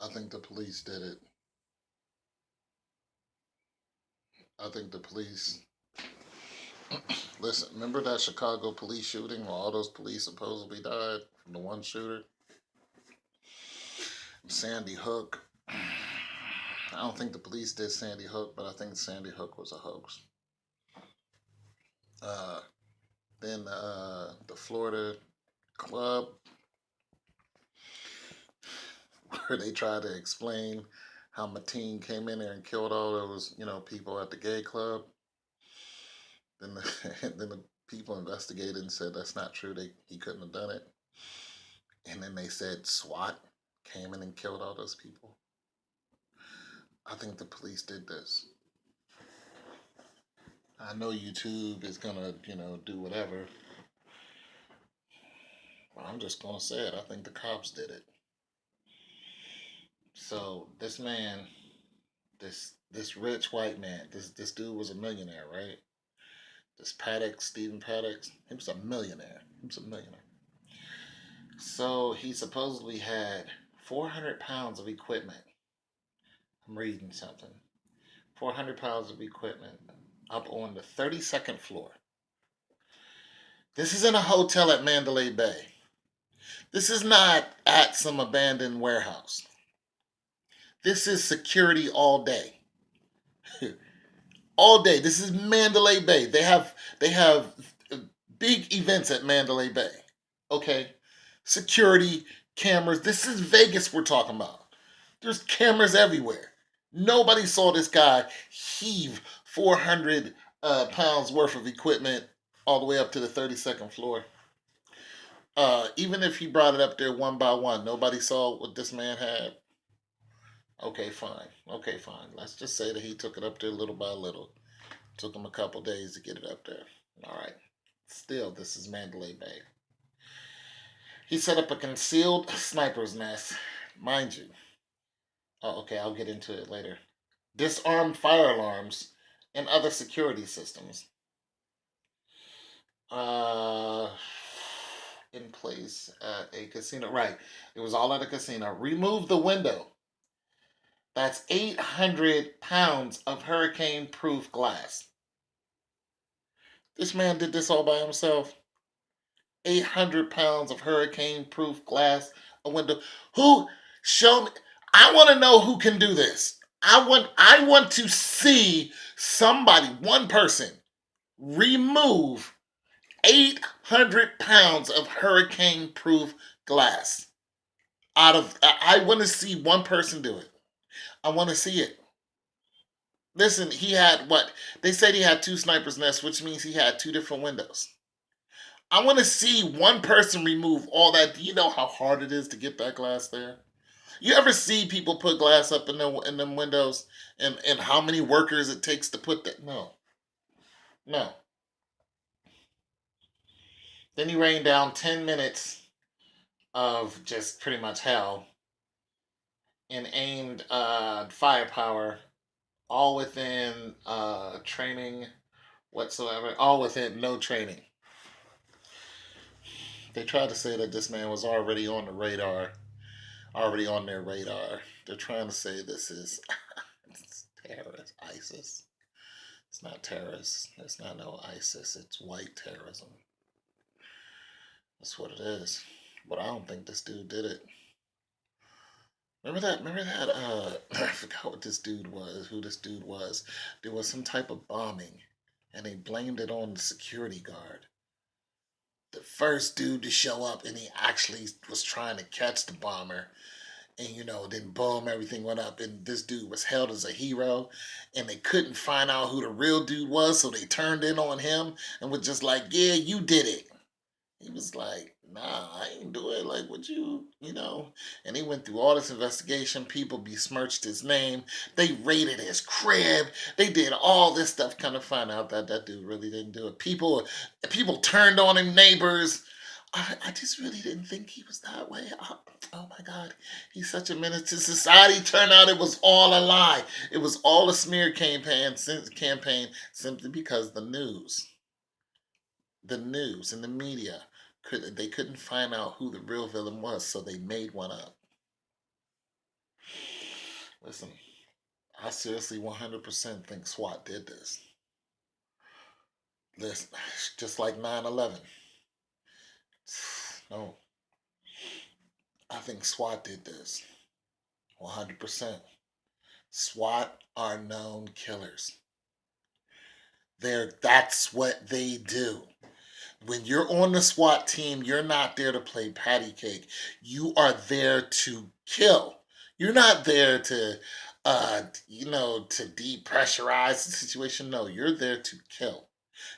I think the police did it. I think the police. Listen, remember that Chicago police shooting where all those police supposedly died from the one shooter? Sandy Hook. I don't think the police did Sandy Hook, but I think Sandy Hook was a hoax. Uh, then the Florida club, where they tried to explain how Mateen came in there and killed all those, people at the gay club. Then then the people investigated and said that's not true. He couldn't have done it. And then they said SWAT came in and killed all those people. I think the police did this. I know YouTube is gonna, do whatever. But I'm just gonna say it. I think the cops did it. So this man, this rich white man, this dude was a millionaire, right? This Paddock, Stephen Paddock, he was a millionaire. He was a millionaire. So he supposedly had 400 pounds of equipment. I'm reading something. 400 pounds of equipment up on the 32nd floor. This is in a hotel at Mandalay Bay. This is not at some abandoned warehouse. This is security all day. All day. This is Mandalay Bay. They have big events at Mandalay Bay. Okay? Security, cameras. This is Vegas we're talking about. There's cameras everywhere. Nobody saw this guy heave 400 pounds worth of equipment all the way up to the 32nd floor. Even if he brought it up there one by one, nobody saw what this man had. Okay, fine. Okay, fine. Let's just say that he took it up there little by little. Took him a couple days to get it up there. All right. Still, this is Mandalay Bay. He set up a concealed sniper's nest, mind you. Oh, okay, I'll get into it later. Disarmed fire alarms and other security systems. Uh, in place at a casino. Right. It was all at a casino. Remove the window. That's 800 pounds of hurricane proof glass. This man did this all by himself. 800 pounds of hurricane proof glass, a window. Who? Show me. I want to know who can do this. I want to see somebody, one person, remove 800 pounds of hurricane proof glass out of. I want to see one person do it. I want to see it. Listen, he had what? They said he had two sniper's nests, which means he had two different windows. I want to see one person remove all that. Do you know how hard it is to get that glass there? You ever see people put glass up in them windows and how many workers it takes to put that? No. No. Then he rained down 10 minutes of just pretty much hell and aimed firepower all within training whatsoever, all within no training. They tried to say that this man was already on the radar, already on their radar. They're trying to say this is it's terrorist, ISIS. It's not terrorist. It's not no ISIS. It's white terrorism. That's what it is. But I don't think this dude did it. Remember that? Remember that? I forgot what this dude was. Who this dude was? There was some type of bombing, and they blamed it on the security guard. The first dude to show up, and he actually was trying to catch the bomber, and then boom, everything went up, and this dude was held as a hero, and they couldn't find out who the real dude was, so they turned in on him and was just like, "Yeah, you did it." He was like, "Nah, I ain't do it. Like, would you?" And he went through all this investigation. People besmirched his name. They raided his crib. They did all this stuff. Kind of find out that that dude really didn't do it. People turned on him. Neighbors. I just really didn't think he was that way. Oh my God, he's such a menace to society. Turned out it was all a lie. It was all a smear campaign simply because the news and the media couldn't find out who the real villain was, so they made one up. Listen, I seriously 100% think SWAT did this. Listen, just like 9/11. No, I think SWAT did this. 100%. SWAT are known killers. That's what they do. When you're on the SWAT team, you're not there to play patty cake. You are there to kill. You're not there to to depressurize the situation. No, you're there to kill.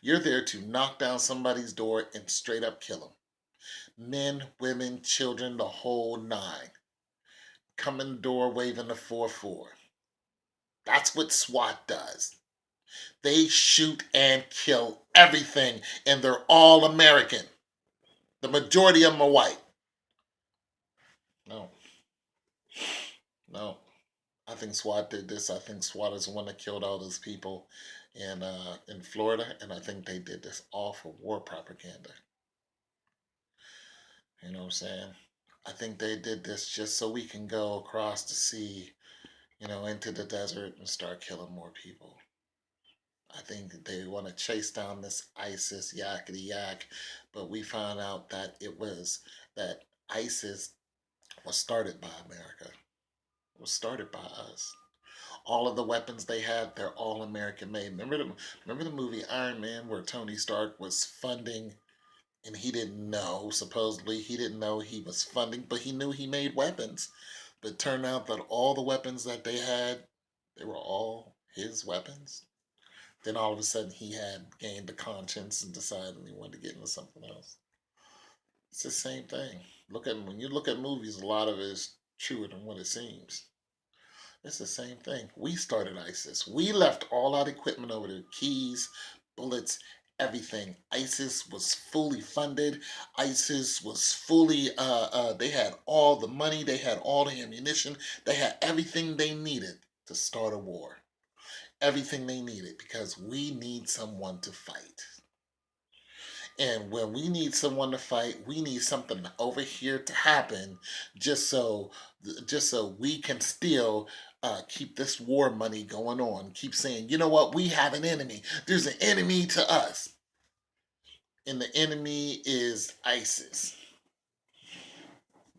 You're there to knock down somebody's door and straight up kill them. Men, women, children, the whole nine. Come in the door waving the 4-4. That's what SWAT does. They shoot and kill everything, and they're all American. The majority of them are white. No, no. I think SWAT did this. I think SWAT is the one that killed all those people in Florida, and I think they did this all for war propaganda. You know what I'm saying? I think they did this just so we can go across the sea, into the desert and start killing more people. I think they want to chase down this ISIS yakety yak, but we found out that that ISIS was started by America. It was started by us. All of the weapons they had, they're all American made. Remember the movie Iron Man where Tony Stark was funding and he didn't know, supposedly he didn't know he was funding, but he knew he made weapons. But it turned out that all the weapons that they had, they were all his weapons. Then all of a sudden he had gained the conscience and decided he wanted to get into something else. It's the same thing. When you look at movies, a lot of it is truer than what it seems. It's the same thing. We started ISIS. We left all our equipment over there, keys, bullets, everything. ISIS was fully funded. ISIS was fully. They had all the money. They had all the ammunition. They had everything they needed to start a war. Everything they needed because we need someone to fight. And when we need someone to fight, we need something over here to happen, just so, just so we can still keep this war money going on. Keep saying, you know what, we have an enemy. There's an enemy to us, and the enemy is ISIS.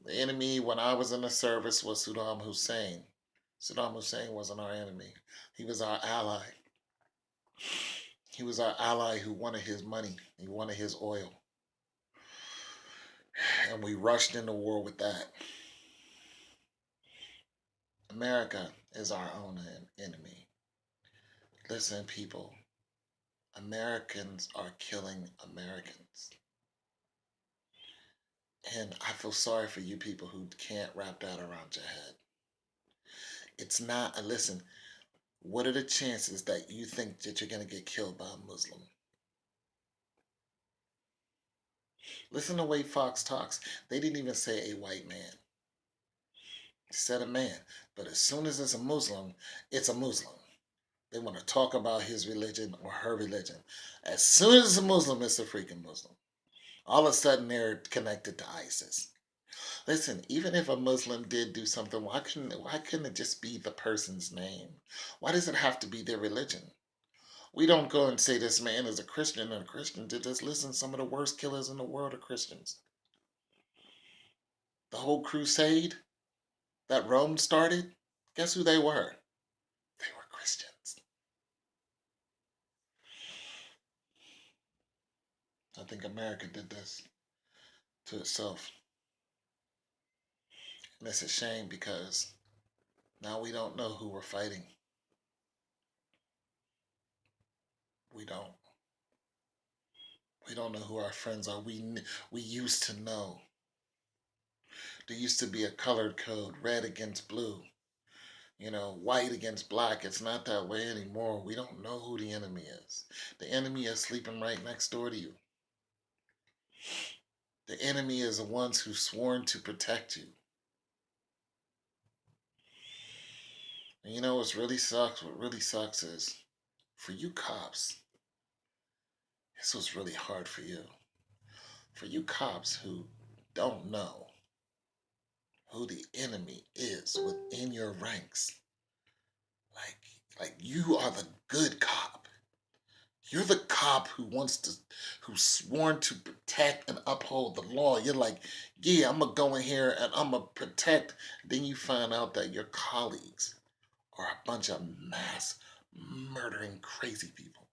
The enemy, when I was in the service, was Saddam Hussein. Saddam Hussein wasn't our enemy. He was our ally. He was our ally who wanted his money. He wanted his oil. And we rushed into war with that. America is our own enemy. Listen, people, Americans are killing Americans. And I feel sorry for you people who can't wrap that around your head. It's not listen, what are the chances that you think that you're going to get killed by a Muslim? Listen to the way Fox talks. They didn't even say a white man. They said a man. But as soon as it's a Muslim, it's a Muslim. They want to talk about his religion or her religion. As soon as it's a Muslim, it's a freaking Muslim. All of a sudden, they're connected to ISIS. Listen, even if a Muslim did do something, why couldn't it just be the person's name? Why does it have to be their religion? We don't go and say this man is a Christian and a Christian did this. Listen, some of the worst killers in the world are Christians. The whole crusade that Rome started, guess who they were? They were Christians. I think America did this to itself. And it's a shame because now we don't know who we're fighting. We don't. We don't know who our friends are. We used to know. There used to be a colored code, red against blue, white against black. It's not that way anymore. We don't know who the enemy is. The enemy is sleeping right next door to you. The enemy is the ones who sworn to protect you. And what really sucks is for you cops, this was really hard for you. For you cops who don't know who the enemy is within your ranks. Like you are the good cop. You're the cop who's sworn to protect and uphold the law. You're like, yeah, I'm gonna go in here and I'm gonna protect. Then you find out that your colleagues are a bunch of mass murdering crazy people.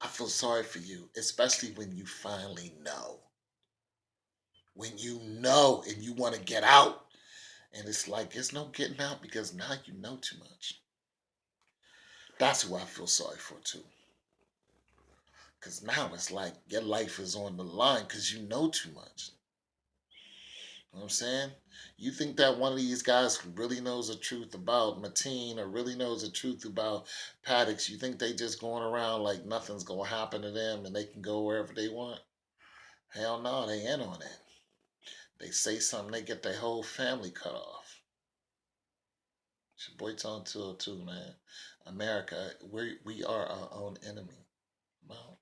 I feel sorry for you, especially when you finally know. When you know and you want to get out. And it's like, there's no getting out because now you know too much. That's who I feel sorry for too. Because now it's like your life is on the line because you know too much. You know what I'm saying? You think that one of these guys who really knows the truth about Mateen or really knows the truth about Paddocks, you think they just going around like nothing's going to happen to them and they can go wherever they want? Hell no, they in on it. They say something, they get their whole family cut off. It's your boy Tone 202, man. America, we are our own enemy. Well,